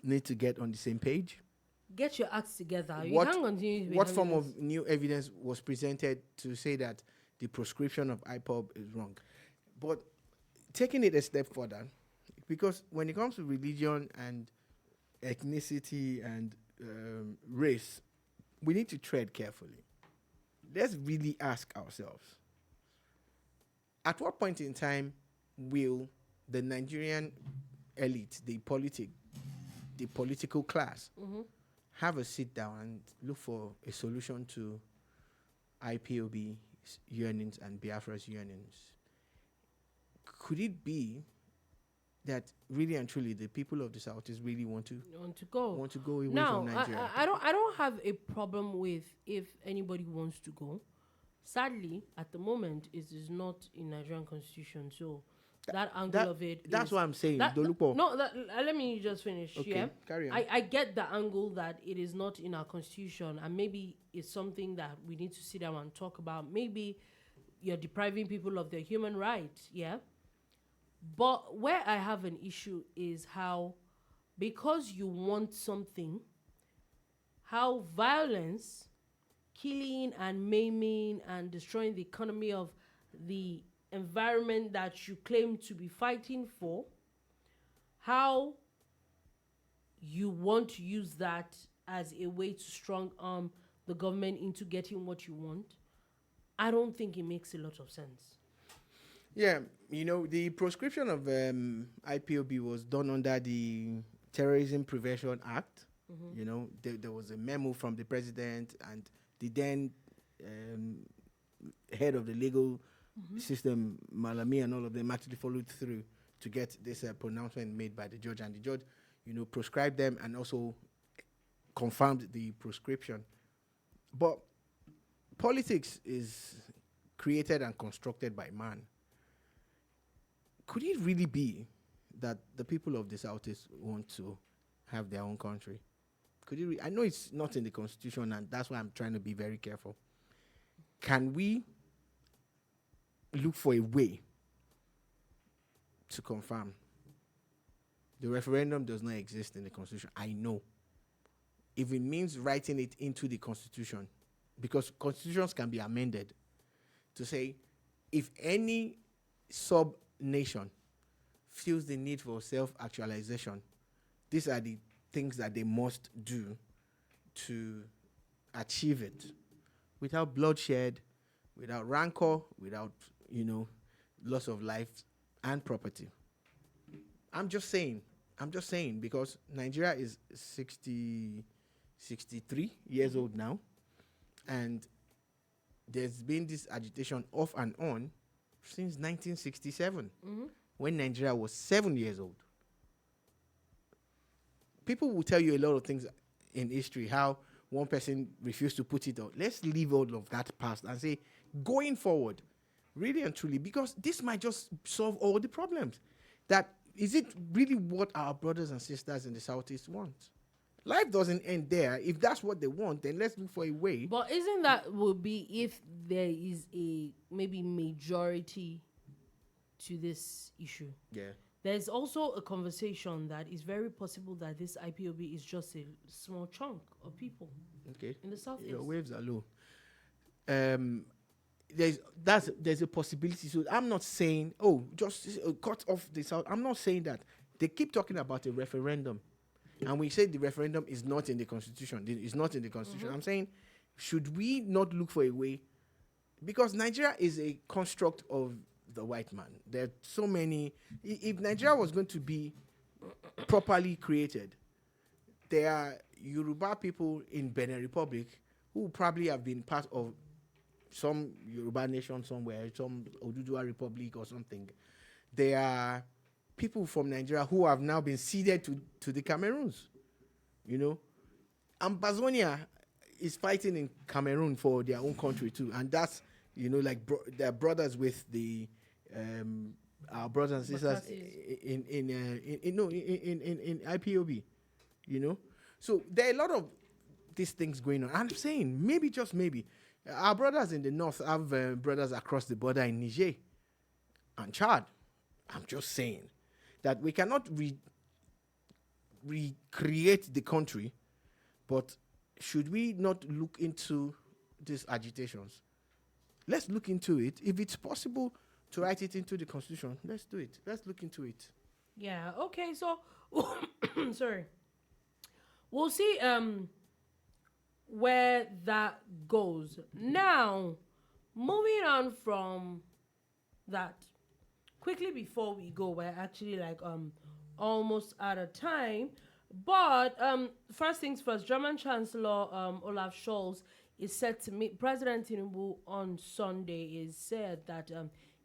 need to get on the same page. Get your acts together. What form this. of new evidence was presented to say that the proscription of IPOB is wrong? But taking it a step further, because when it comes to religion and ethnicity and race, we need to tread carefully. Let's really ask ourselves, at what point in time will the Nigerian elite, the political class, have a sit down and look for a solution to IPOB yearnings and Biafra's yearnings? Could it be that really and truly the people of the Southeast really want to go away from Nigeria? I don't have a problem with if anybody wants to go. Sadly, at the moment, it is not in Nigerian constitution, so that angle of it. That's what I'm saying, Dolupo. Let me just finish. Okay, yeah, carry on. I get the angle that it is not in our constitution, and maybe it's something that we need to sit down and talk about. Maybe you're depriving people of their human rights, yeah. But where I have an issue is how, because you want something, how violence, killing and maiming and destroying the economy of the environment that you claim to be fighting for, how you want to use that as a way to strong arm the government into getting what you want, I don't think it makes a lot of sense. Yeah, the proscription of IPOB was done under the Terrorism Prevention Act. There was a memo from the president and the then head of the legal system, Malami, and all of them actually followed through to get this pronouncement made by the judge. And the judge, proscribed them and also confirmed the proscription. But politics is created and constructed by man. Could it really be that the people of the Southeast want to have their own country? Could it I know it's not in the constitution, and that's why I'm trying to be very careful. Can we look for a way to confirm? The referendum does not exist in the constitution. I know. If it means writing it into the constitution, because constitutions can be amended to say if any sub-nation feels the need for self-actualization, these are the things that they must do to achieve it without bloodshed, without rancor, without, loss of life and property. I'm just saying because Nigeria is 63 years old now, and there's been this agitation off and on since 1967, when Nigeria was 7 years old. People will tell you a lot of things in history, how one person refused to put it out. Let's leave all of that past and say, going forward, really and truly, because this might just solve all the problems. That is it really what our brothers and sisters in the Southeast want? Life doesn't end there. If that's what they want, then let's look for a way. But isn't that would be if there is a maybe majority to this issue? Yeah. There's also a conversation that is very possible that this IPOB is just a small chunk of people. Okay. In the Southeast. Your waves are low. There's a possibility. So I'm not saying, just cut off the South. I'm not saying that. They keep talking about a referendum. And we say the referendum is not in the constitution. It's not in the constitution. I'm saying should we not look for a way? Because Nigeria is a construct of the white man. There are so many. If Nigeria was going to be properly created, there are Yoruba people in Benin Republic who probably have been part of some Yoruba nation somewhere, some Oduduwa Republic or something. There are people from Nigeria who have now been ceded to the Cameroons. You know, Ambazonia is fighting in Cameroon for their own country too, and that's, you know, like they're brothers with the our brothers and sisters in IPOB. You know, so there are a lot of these things going on. I'm saying maybe, just maybe, our brothers in the north have brothers across the border in Niger and Chad. I'm just saying that we cannot recreate the country, but should we not look into these agitations? Let's look into it. If it's possible to write it into the constitution, let's do it. Let's look into it. Yeah, okay, so sorry. We'll see where that goes. Now, moving on from that, quickly before we go, we're actually like almost out of time. But first things first, German Chancellor Olaf Scholz is set to meet President Tinubu on Sunday. Is said that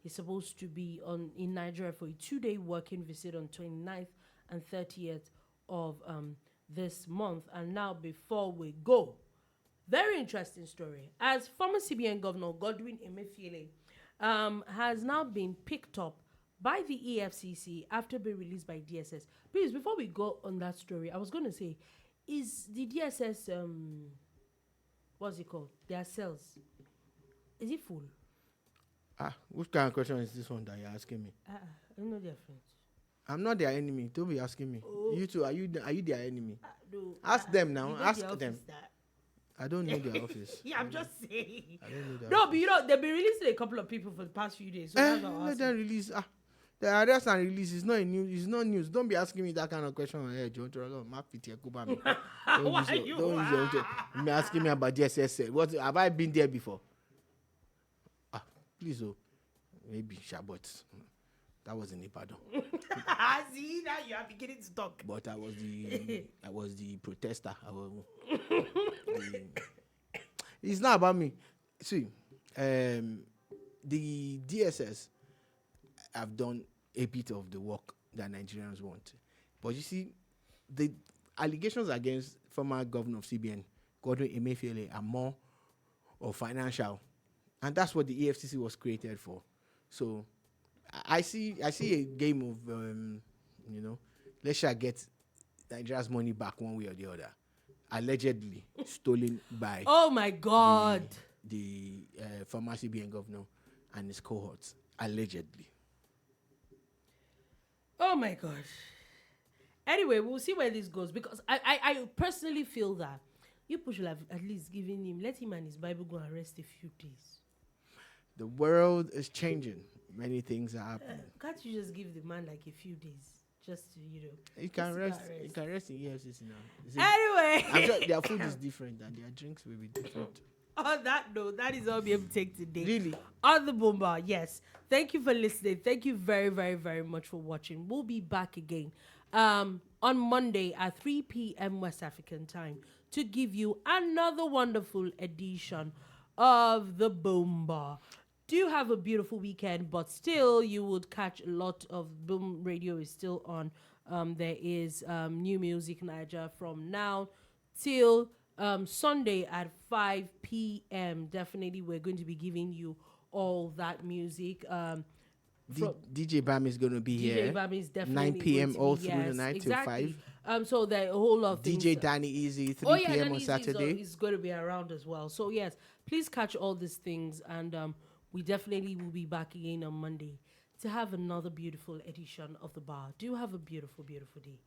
he's supposed to be in Nigeria for a 2-day working visit on 29th and 30th of this month. And now, before we go, very interesting story. As former CBN Governor Godwin Emefiele has now been picked up by the EFCC after being released by DSS. Please, before we go on that story, I was going to say, is the DSS, what's it called? Their cells, is it full? Which kind of question is this one that you're asking me? I don't know their friends. I'm not their enemy. Don't be asking me. Oh. You two, are you their enemy? No, Ask them now. you know Ask their them. office that- I don't know their office. Yeah, I'm just saying. I don't know their No, office. but you know, they've been releasing a couple of people for the past few days. So that's what I'm Let asking. them release. The arrest and release is not news. It's not news. Don't be asking me that kind of question on air, Joe. Why you Don't be asking me about DSS. What have I been there before? Please, maybe Shabbat. That was in Ibadan. See, now you are beginning to talk. But I was the protester. It's not about me. See, the DSS have done a bit of the work that Nigerians want. But you see, the allegations against former governor of CBN, Godwin Emefiele, are more of financial. And that's what the EFCC was created for. So I see a game of, let's try get Nigeria's money back one way or the other. Allegedly stolen by Oh my God. the former CBN governor and his cohorts. Allegedly. Oh my God. Anyway, we'll see where this goes, because I personally feel that you should have at least given him, let him and his Bible go and rest a few days. The world is changing. Many things are happening. Can't you just give the man like a few days? Just to, He can just rest. to He can rest in EFCC now. Anyway. I'm sure their food is different and their drinks will be different. On that note, that is all we have to take today. Really? On the boombar, yes. Thank you for listening. Thank you very, very, very much for watching. We'll be back again on Monday at 3 p.m. West African time to give you another wonderful edition of the boombar. Do have a beautiful weekend, but still you would catch a lot of Boom Radio is still on. There is New Music Niger from now till Sunday at 5 p.m. Definitely we're going to be giving you all that music. DJ Bam is going to be here. DJ Bam is definitely 9 p.m. going to all be, through yes, the night exactly. till 5. So there are a whole lot of things. DJ Danny Easy 3 p.m. on Danny Saturday. is going to be around as well. So yes, please catch all these things, and we definitely will be back again on Monday to have another beautiful edition of the bar. Do have a beautiful, beautiful day.